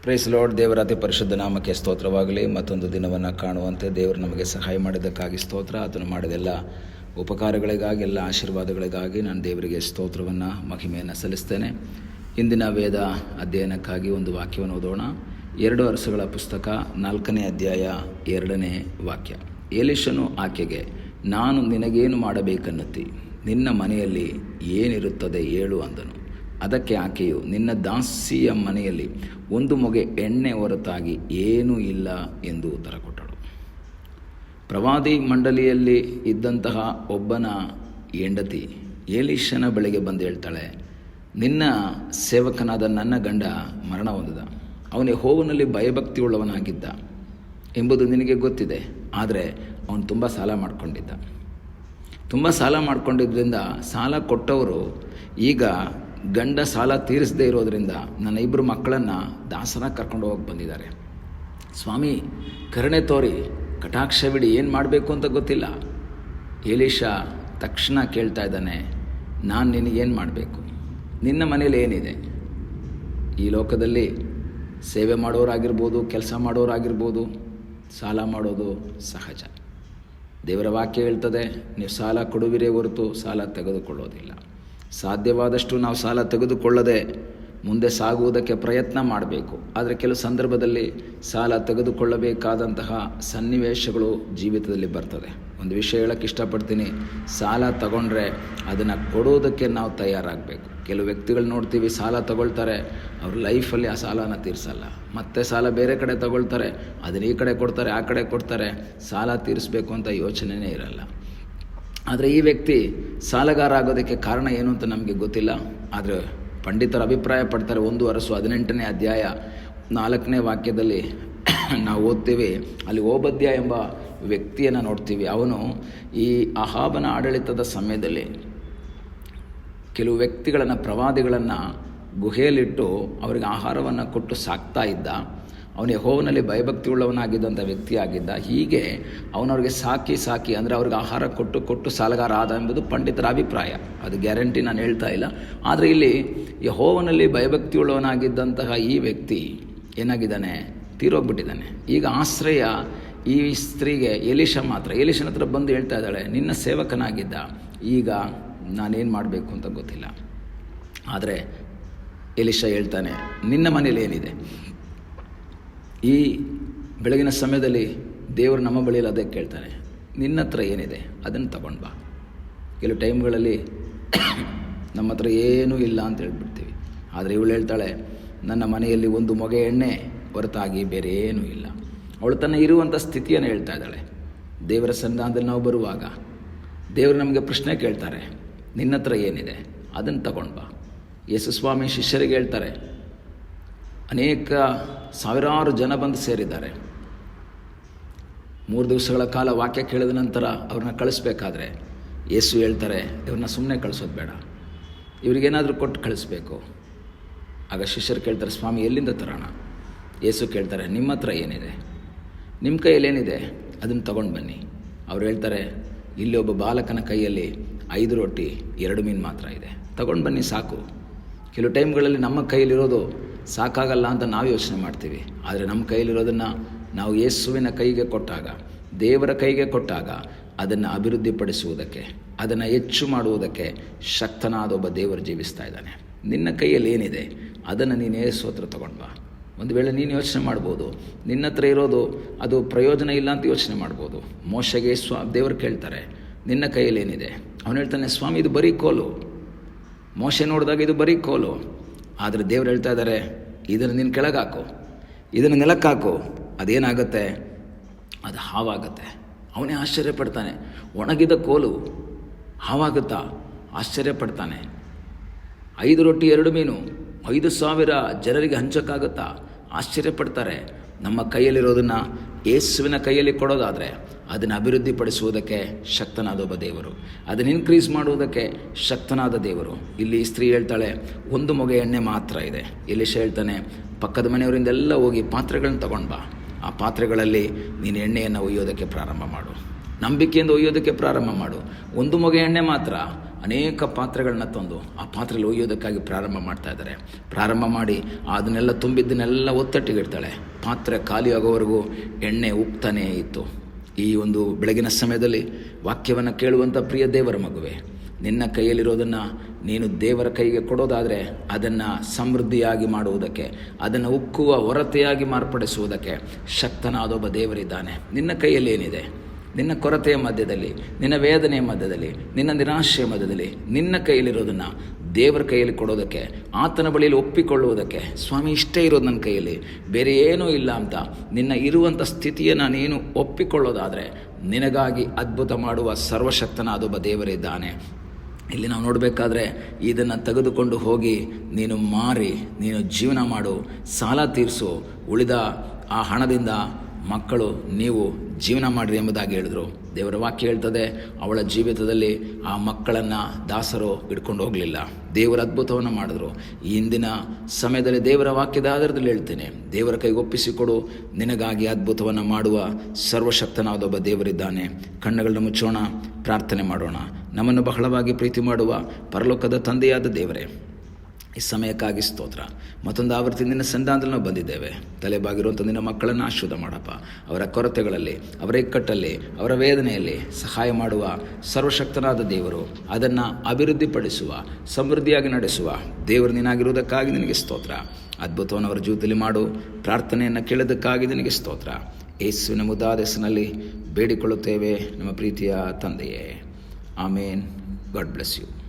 Price lord. ದೇವರ ಅತಿ ಪರಿಶುದ್ಧ ನಾಮಕ್ಕೆ ಸ್ತೋತ್ರವಾಗಲಿ. ಮತ್ತೊಂದು ದಿನವನ್ನು ಕಾಣುವಂತೆ ದೇವರು ನಮಗೆ ಸಹಾಯ ಮಾಡಿದ್ದಕ್ಕಾಗಿ ಸ್ತೋತ್ರ. ಆತನು ಮಾಡಿದೆಲ್ಲ ಉಪಕಾರಗಳಿಗಾಗಿ, ಎಲ್ಲ ಆಶೀರ್ವಾದಗಳಿಗಾಗಿ ನಾನು ದೇವರಿಗೆ ಸ್ತೋತ್ರವನ್ನು, ಮಹಿಮೆಯನ್ನು ಸಲ್ಲಿಸ್ತೇನೆ. ಇಂದಿನ ವೇದ ಅಧ್ಯಯನಕ್ಕಾಗಿ ಒಂದು ವಾಕ್ಯವನ್ನು ಓದೋಣ. 2 ಅರಸುಗಳ ಪುಸ್ತಕ 4ನೇ ಅಧ್ಯಾಯ 2ನೇ ವಾಕ್ಯ. ಎಲೀಷನು ಆಕೆಗೆ, ನಾನು ನಿನಗೇನು ಮಾಡಬೇಕನ್ನುತ್ತಿ? ನಿನ್ನ ಮನೆಯಲ್ಲಿ ಏನಿರುತ್ತದೆ ಹೇಳು ಅಂದನು. ಅದಕ್ಕೆ ಆಕೆಯು, ನಿನ್ನ ದಾಸಿಯ ಮನೆಯಲ್ಲಿ 1 ಮೊಗೆ ಎಣ್ಣೆ ಹೊರತಾಗಿ ಏನೂ ಇಲ್ಲ ಎಂದು ಉತ್ತರ ಕೊಟ್ಟಳು. ಪ್ರವಾದಿ ಮಂಡಳಿಯಲ್ಲಿ ಇದ್ದಂತಹ ಒಬ್ಬನ ಹೆಂಡತಿ ಎಲೀಷನ ಬಳಿಗೆ ಬಂದು ಹೇಳ್ತಾಳೆ, ನಿನ್ನ ಸೇವಕನಾದ ನನ್ನ ಗಂಡ ಮರಣ ಹೊಂದಿದ. ಅವನು ಯೆಹೋವನಲ್ಲಿ ಭಯಭಕ್ತಿಯುಳ್ಳವನಾಗಿದ್ದ ಎಂಬುದು ನಿನಗೆ ಗೊತ್ತಿದೆ. ಆದರೆ ಅವನು ತುಂಬ ಸಾಲ ಮಾಡಿಕೊಂಡಿದ್ದರಿಂದ ಸಾಲ ಕೊಟ್ಟವರು ಈಗ ಗಂಡ ಸಾಲ ತೀರಿಸದೇ ಇರೋದರಿಂದ ನನ್ನ 2 ಮಕ್ಕಳನ್ನು ದಾಸನ ಕರ್ಕೊಂಡು ಹೋಗಿ ಬಂದಿದ್ದಾರೆ. ಸ್ವಾಮಿ, ಕರುಣೆ ತೋರಿ, ಕಟಾಕ್ಷವಿಡಿ, ಏನು ಮಾಡಬೇಕು ಅಂತ ಗೊತ್ತಿಲ್ಲ. ಎಲೀಷ ತಕ್ಷಣ ಕೇಳ್ತಾ ಇದ್ದಾನೆ, ನಾನು ನಿನಗೇನು ಮಾಡಬೇಕು? ನಿನ್ನ ಮನೇಲಿ ಏನಿದೆ? ಈ ಲೋಕದಲ್ಲಿ ಸೇವೆ ಮಾಡೋರಾಗಿರ್ಬೋದು, ಕೆಲಸ ಮಾಡೋರಾಗಿರ್ಬೋದು, ಸಾಲ ಮಾಡೋದು ಸಹಜ. ದೇವರ ವಾಕ್ಯ ಹೇಳ್ತದೆ, ನೀವು ಸಾಲ ಕೊಡುವಿರೇ ಹೊರತು ಸಾಲ ತೆಗೆದುಕೊಳ್ಳೋದಿಲ್ಲ. ಸಾಧ್ಯವಾದಷ್ಟು ನಾವು ಸಾಲ ತೆಗೆದುಕೊಳ್ಳದೆ ಮುಂದೆ ಸಾಗುವುದಕ್ಕೆ ಪ್ರಯತ್ನ ಮಾಡಬೇಕು. ಆದರೆ ಕೆಲವು ಸಂದರ್ಭದಲ್ಲಿ ಸಾಲ ತೆಗೆದುಕೊಳ್ಳಬೇಕಾದಂತಹ ಸನ್ನಿವೇಶಗಳು ಜೀವಿತದಲ್ಲಿ ಬರ್ತದೆ. ಒಂದು ವಿಷಯ ಹೇಳೋಕ್ಕೆ ಇಷ್ಟಪಡ್ತೀನಿ, ಸಾಲ ತಗೊಂಡ್ರೆ ಅದನ್ನು ಕೊಡೋದಕ್ಕೆ ನಾವು ತಯಾರಾಗಬೇಕು. ಕೆಲವು ವ್ಯಕ್ತಿಗಳು ನೋಡ್ತೀವಿ, ಸಾಲ ತಗೊಳ್ತಾರೆ, ಅವ್ರ ಲೈಫಲ್ಲಿ ಆ ಸಾಲನ ತೀರಿಸಲ್ಲ. ಮತ್ತೆ ಸಾಲ ಬೇರೆ ಕಡೆ ತಗೊಳ್ತಾರೆ, ಅದನ್ನ ಈ ಕಡೆ ಕೊಡ್ತಾರೆ, ಆ ಕಡೆ ಕೊಡ್ತಾರೆ, ಸಾಲ ತೀರಿಸಬೇಕು ಅಂತ ಯೋಚನೆಯೇ ಇರಲ್ಲ. ಆದರೆ ಈ ವ್ಯಕ್ತಿ ಸಾಲಗಾರ ಆಗೋದಕ್ಕೆ ಕಾರಣ ಏನು ಅಂತ ನಮಗೆ ಗೊತ್ತಿಲ್ಲ. ಆದರೆ ಪಂಡಿತರು ಅಭಿಪ್ರಾಯ ಪಡ್ತಾರೆ. 1 ಅರಸು 18ನೇ ಅಧ್ಯಾಯ 4ನೇ ವಾಕ್ಯದಲ್ಲಿ ನಾವು ಓದ್ತೀವಿ. ಅಲ್ಲಿ ಓಬದ್ಯ ಎಂಬ ವ್ಯಕ್ತಿಯನ್ನು ನೋಡ್ತೀವಿ. ಅವನು ಈ ಅಹಾಬನ ಆಡಳಿತದ ಸಮಯದಲ್ಲಿ ಕೆಲವು ವ್ಯಕ್ತಿಗಳನ್ನು, ಪ್ರವಾದಿಗಳನ್ನು ಗುಹೆಯಲ್ಲಿಟ್ಟು ಅವರಿಗೆ ಆಹಾರವನ್ನು ಕೊಟ್ಟು ಸಾಕ್ತಾ ಇದ್ದ. ಅವನು ಯೆಹೋವನಲ್ಲಿ ಭಯಭಕ್ತಿಯುಳ್ಳವನಾಗಿದ್ದಂಥ ವ್ಯಕ್ತಿಯಾಗಿದ್ದ. ಹೀಗೆ ಅವನವ್ರಿಗೆ ಸಾಕಿ ಅಂದರೆ ಅವ್ರಿಗೆ ಆಹಾರ ಕೊಟ್ಟು ಸಾಲಗಾರ ಆದ ಎಂಬುದು ಪಂಡಿತರ ಅಭಿಪ್ರಾಯ. ಅದು ಗ್ಯಾರಂಟಿ ನಾನು ಹೇಳ್ತಾ ಇಲ್ಲ. ಆದರೆ ಇಲ್ಲಿ ಯೆಹೋವನಲ್ಲಿ ಭಯಭಕ್ತಿಯುಳ್ಳವನಾಗಿದ್ದಂತಹ ಈ ವ್ಯಕ್ತಿ ಏನಾಗಿದ್ದಾನೆ? ತೀರೋಗ್ಬಿಟ್ಟಿದ್ದಾನೆ. ಈಗ ಆಶ್ರಯ ಈ ಸ್ತ್ರೀಗೆ ಎಲೀಷನ ಹತ್ರ ಬಂದು ಹೇಳ್ತಾ ಇದ್ದಾಳೆ, ನಿನ್ನ ಸೇವಕನಾಗಿದ್ದ, ಈಗ ನಾನೇನು ಮಾಡಬೇಕು ಅಂತ ಗೊತ್ತಿಲ್ಲ. ಆದರೆ ಎಲೀಷ ಹೇಳ್ತಾನೆ, ನಿನ್ನ ಮನೇಲಿ ಏನಿದೆ? ಈ ಬೆಳಗಿನ ಸಮಯದಲ್ಲಿ ದೇವರು ನಮ್ಮ ಬಳಿಯಲ್ಲಿ ಅದೇ ಕೇಳ್ತಾನೆ, ನಿನ್ನ ಹತ್ರ ಏನಿದೆ ಅದನ್ನು ತಗೊಂಡು ಬಾ. ಕೆಲವು ಟೈಮ್ಗಳಲ್ಲಿ ನಮ್ಮ ಹತ್ರ ಏನೂ ಇಲ್ಲ ಅಂತ ಹೇಳ್ಬಿಡ್ತೀವಿ. ಆದರೆ ಇವಳು ಹೇಳ್ತಾಳೆ, ನನ್ನ ಮನೆಯಲ್ಲಿ 1 ಮೊಗೆ ಎಣ್ಣೆ ಹೊರತಾಗಿ ಬೇರೆ ಏನೂ ಇಲ್ಲ. ಅವಳು ತನ್ನ ಇರುವಂಥ ಸ್ಥಿತಿಯನ್ನು ಹೇಳ್ತಾ ಇದ್ದಾಳೆ. ದೇವರ ಸನ್ನಿಧಾನದಲ್ಲಿ ನಾವು ಬರುವಾಗ ದೇವರು ನಮಗೆ ಪ್ರಶ್ನೆ ಕೇಳ್ತಾರೆ, ನಿನ್ನ ಹತ್ರ ಏನಿದೆ ಅದನ್ನು ತಗೊಂಡು ಬಾ. ಯೇಸುಸ್ವಾಮಿ ಶಿಷ್ಯರಿಗೆ ಹೇಳ್ತಾರೆ, ಅನೇಕ ಸಾವಿರಾರು ಜನ ಬಂದು ಸೇರಿದ್ದಾರೆ. 3 ದಿವಸಗಳ ಕಾಲ ವಾಕ್ಯ ಕೇಳಿದ ನಂತರ ಅವ್ರನ್ನ ಕಳಿಸ್ಬೇಕಾದ್ರೆ ಯೇಸು ಹೇಳ್ತಾರೆ, ಇವ್ರನ್ನ ಸುಮ್ಮನೆ ಕಳಿಸೋದು ಬೇಡ, ಇವ್ರಿಗೇನಾದರೂ ಕೊಟ್ಟು ಕಳಿಸ್ಬೇಕು. ಆಗ ಶಿಷ್ಯರು ಕೇಳ್ತಾರೆ, ಸ್ವಾಮಿ ಎಲ್ಲಿಂದ ತರೋಣ? ಯೇಸು ಕೇಳ್ತಾರೆ, ನಿಮ್ಮ ಹತ್ರ ಏನಿದೆ? ನಿಮ್ಮ ಕೈಯಲ್ಲಿ ಏನಿದೆ ಅದನ್ನು ತಗೊಂಡು ಬನ್ನಿ. ಅವ್ರು ಹೇಳ್ತಾರೆ, ಇಲ್ಲಿ ಒಬ್ಬ ಬಾಲಕನ ಕೈಯಲ್ಲಿ 5 ರೊಟ್ಟಿ 2 ಮೀನು ಮಾತ್ರ ಇದೆ, ತಗೊಂಡು ಬನ್ನಿ ಸಾಕು. ಕೆಲವು ಟೈಮ್ಗಳಲ್ಲಿ ನಮ್ಮ ಕೈಯಲ್ಲಿರೋದು ಸಾಕಾಗಲ್ಲ ಅಂತ ನಾವು ಯೋಚನೆ ಮಾಡ್ತೀವಿ. ಆದರೆ ನಮ್ಮ ಕೈಯಲ್ಲಿರೋದನ್ನು ನಾವು ಯೇಸುವಿನ ಕೈಗೆ ಕೊಟ್ಟಾಗ, ದೇವರ ಕೈಗೆ ಕೊಟ್ಟಾಗ, ಅದನ್ನು ಅಭಿವೃದ್ಧಿಪಡಿಸುವುದಕ್ಕೆ, ಅದನ್ನು ಹೆಚ್ಚು ಮಾಡುವುದಕ್ಕೆ ಶಕ್ತನಾದ ಒಬ್ಬ ದೇವರು ಜೀವಿಸ್ತಾ ಇದ್ದಾನೆ. ನಿನ್ನ ಕೈಯಲ್ಲಿ ಏನಿದೆ ಅದನ್ನು ನೀನು ಯೇಸು ಹತ್ರ ತಗೊಂಡು ಬಾ. ಒಂದು ವೇಳೆ ನೀನು ಯೋಚನೆ ಮಾಡ್ಬೋದು, ನಿನ್ನ ಹತ್ರ ಇರೋದು ಅದು ಪ್ರಯೋಜನ ಇಲ್ಲ ಅಂತ ಯೋಚನೆ ಮಾಡ್ಬೋದು. ಮೋಶೆಗೆ ದೇವರು ಕೇಳ್ತಾರೆ, ನಿನ್ನ ಕೈಯಲ್ಲಿ ಏನಿದೆ? ಅವನು ಹೇಳ್ತಾನೆ, ಸ್ವಾಮಿ ಇದು ಬರೀ ಕೋಲು. ಮೋಶೆ ನೋಡಿದಾಗ ಇದು ಬರೀ ಕೋಲು. ಆದರೆ ದೇವ್ರು ಹೇಳ್ತಾ ಇದ್ದಾರೆ, ಇದನ್ನು ನೀನು ಕೆಳಗಾಕು, ಇದನ್ನು ನೆಲಕ್ಕಾಕು, ಅದೇನಾಗುತ್ತೆ? ಅದು ಹಾವಾಗುತ್ತೆ. ಅವನೇ ಆಶ್ಚರ್ಯಪಡ್ತಾನೆ, ಒಣಗಿದ ಕೋಲು ಹಾವಾಗುತ್ತಾ? ಆಶ್ಚರ್ಯಪಡ್ತಾನೆ. 5 ರೊಟ್ಟಿ 2 ಮೀನು 5,000 ಜನರಿಗೆ ಹಂಚೋಕ್ಕಾಗುತ್ತಾ? ಆಶ್ಚರ್ಯಪಡ್ತಾರೆ. ನಮ್ಮ ಕೈಯಲ್ಲಿರೋದನ್ನು ಯೇಸುವಿನ ಕೈಯಲ್ಲಿ ಕೊಡೋದಾದರೆ ಅದನ್ನು ಅಭಿವೃದ್ಧಿಪಡಿಸುವುದಕ್ಕೆ ಶಕ್ತನಾದ ಒಬ್ಬ ದೇವರು, ಅದನ್ನು ಇನ್ಕ್ರೀಸ್ ಮಾಡುವುದಕ್ಕೆ ಶಕ್ತನಾದ ದೇವರು. ಇಲ್ಲಿ ಸ್ತ್ರೀ ಹೇಳ್ತಾಳೆ, 1 ಮೊಗೆ ಎಣ್ಣೆ ಮಾತ್ರ ಇದೆ. ಎಲೀಷ ಹೇಳ್ತಾನೆ, ಪಕ್ಕದ ಮನೆಯವರಿಂದೆಲ್ಲ ಹೋಗಿ ಪಾತ್ರೆಗಳನ್ನ ತಗೊಂಡು ಬಾ. ಆ ಪಾತ್ರೆಗಳಲ್ಲಿ ನೀನು ಎಣ್ಣೆಯನ್ನು ಒಯ್ಯೋದಕ್ಕೆ ಪ್ರಾರಂಭ ಮಾಡು, ನಂಬಿಕೆಯಿಂದ ಒಯ್ಯೋದಕ್ಕೆ ಪ್ರಾರಂಭ ಮಾಡು. 1 ಮೊಗೆ ಎಣ್ಣೆ ಮಾತ್ರ, ಅನೇಕ ಪಾತ್ರೆಗಳನ್ನ ತಂದು ಆ ಪಾತ್ರೆಯಲ್ಲಿ ಒಯ್ಯೋದಕ್ಕಾಗಿ ಪ್ರಾರಂಭ ಮಾಡ್ತಾ ಇದ್ದಾರೆ. ಪ್ರಾರಂಭ ಮಾಡಿ ಅದನ್ನೆಲ್ಲ ತುಂಬಿದ್ದನ್ನೆಲ್ಲ ಒತ್ತಟ್ಟಿಗಿಡ್ತಾಳೆ. ಪಾತ್ರೆ ಖಾಲಿಯಾಗೋವರೆಗೂ ಎಣ್ಣೆ ಉಪ್ತಾನೇ ಇತ್ತು. ಈ ಒಂದು ಬೆಳಗಿನ ಸಮಯದಲ್ಲಿ ವಾಕ್ಯವನ್ನು ಕೇಳುವಂಥ ಪ್ರಿಯ ದೇವರ ಮಗುವೆ, ನಿನ್ನ ಕೈಯಲ್ಲಿರೋದನ್ನು ನೀನು ದೇವರ ಕೈಗೆ ಕೊಡೋದಾದರೆ ಅದನ್ನು ಸಮೃದ್ಧಿಯಾಗಿ ಮಾಡುವುದಕ್ಕೆ, ಅದನ್ನು ಉಕ್ಕುವ ಹೊರತೆಯಾಗಿ ಮಾರ್ಪಡಿಸುವುದಕ್ಕೆ ಶಕ್ತನಾದೊಬ್ಬ ದೇವರಿದ್ದಾನೆ. ನಿನ್ನ ಕೈಯಲ್ಲಿ ಏನಿದೆ? ನಿನ್ನ ಕೊರತೆಯ ಮಧ್ಯದಲ್ಲಿ, ನಿನ್ನ ವೇದನೆಯ ಮಧ್ಯದಲ್ಲಿ, ನಿನ್ನ ನಿರಾಶೆಯ ಮಧ್ಯದಲ್ಲಿ ನಿನ್ನ ಕೈಯಲ್ಲಿರೋದನ್ನು ದೇವರ ಕೈಯಲ್ಲಿ ಕೊಡೋದಕ್ಕೆ, ಆತನ ಬಳಿಯಲ್ಲಿ ಒಪ್ಪಿಕೊಳ್ಳುವುದಕ್ಕೆ, ಸ್ವಾಮಿ ಇಷ್ಟೇ ಇರೋದು ನನ್ನ ಕೈಯಲ್ಲಿ, ಬೇರೆ ಏನೂ ಇಲ್ಲ ಅಂತ ನಿನ್ನ ಇರುವಂಥ ಸ್ಥಿತಿಯನ್ನು ನೀನು ಒಪ್ಪಿಕೊಳ್ಳೋದಾದರೆ ನಿನಗಾಗಿ ಅದ್ಭುತ ಮಾಡುವ ಸರ್ವಶಕ್ತನಾದೊಬ್ಬ ದೇವರಿದ್ದಾನೆ. ಇಲ್ಲಿ ನಾವು ನೋಡಬೇಕಾದ್ರೆ ಇದನ್ನು ತೆಗೆದುಕೊಂಡು ಹೋಗಿ ನೀನು ಮಾರಿ ನೀನು ಜೀವನ ಮಾಡು, ಸಾಲ ತೀರಿಸು, ಉಳಿದ ಆ ಹಣದಿಂದ ಮಕ್ಕಳು ನೀವು ಜೀವನ ಮಾಡಿರಿ ಎಂಬುದಾಗಿ ಹೇಳಿದ್ರು. ದೇವರ ವಾಕ್ಯ ಹೇಳ್ತದೆ, ಅವಳ ಜೀವಿತದಲ್ಲಿ ಆ ಮಕ್ಕಳನ್ನು ದಾಸರು ಹಿಡ್ಕೊಂಡು ಹೋಗಲಿಲ್ಲ. ದೇವರ ಅದ್ಭುತವನ್ನು ಮಾಡಿದ್ರು. ಈ ಇಂದಿನ ಸಮಯದಲ್ಲಿ ದೇವರ ವಾಕ್ಯದ ಆಧಾರದಲ್ಲಿ ಹೇಳ್ತೇನೆ, ದೇವರ ಕೈಗೆ ಒಪ್ಪಿಸಿಕೊಡು, ನಿನಗಾಗಿ ಅದ್ಭುತವನ್ನು ಮಾಡುವ ಸರ್ವಶಕ್ತನಾದೊಬ್ಬ ದೇವರಿದ್ದಾನೆ. ಕಣ್ಣುಗಳನ್ನ ಮುಚ್ಚೋಣ, ಪ್ರಾರ್ಥನೆ ಮಾಡೋಣ. ನಮ್ಮನ್ನು ಬಹಳವಾಗಿ ಪ್ರೀತಿ ಮಾಡುವ ಪರಲೋಕದ ತಂದೆಯಾದ ದೇವರೇ, ಈ ಸಮಯಕ್ಕಾಗಿ ಸ್ತೋತ್ರ. ಮತ್ತೊಂದು ಆವೃತ್ತಿ ನಿನ್ನ ಸಂಧಾನದಲ್ಲಿ ನಾವು ಬಂದಿದ್ದೇವೆ. ತಲೆಬಾಗಿರುವಂಥ ನಿನ್ನ ಮಕ್ಕಳನ್ನು ಆಶೀರ್ವಾದ ಮಾಡಪ್ಪ. ಅವರ ಕೊರತೆಗಳಲ್ಲಿ, ಅವರ ಇಕ್ಕಟ್ಟಲ್ಲಿ, ಅವರ ವೇದನೆಯಲ್ಲಿ ಸಹಾಯ ಮಾಡುವ ಸರ್ವಶಕ್ತನಾದ ದೇವರು, ಅದನ್ನು ಅಭಿವೃದ್ಧಿಪಡಿಸುವ, ಸಮೃದ್ಧಿಯಾಗಿ ನಡೆಸುವ ದೇವರು ನೀನಾಗಿರುವುದಕ್ಕಾಗಿ ನಿನಗೆ ಸ್ತೋತ್ರ. ಅದ್ಭುತವನ್ನು ಅವರ ಜೀವಿತದಲ್ಲಿ ಮಾಡು. ಪ್ರಾರ್ಥನೆಯನ್ನು ಕೇಳೋದಕ್ಕಾಗಿ ನಿನಗೆ ಸ್ತೋತ್ರ. ಯೇಸುವಿನ ಮುದ್ದಾದ ಹೆಸರಿನಲ್ಲಿ ಬೇಡಿಕೊಳ್ಳುತ್ತೇವೆ ನಮ್ಮ ಪ್ರೀತಿಯ ತಂದೆಯೇ. ಆಮೇನ್. God bless you.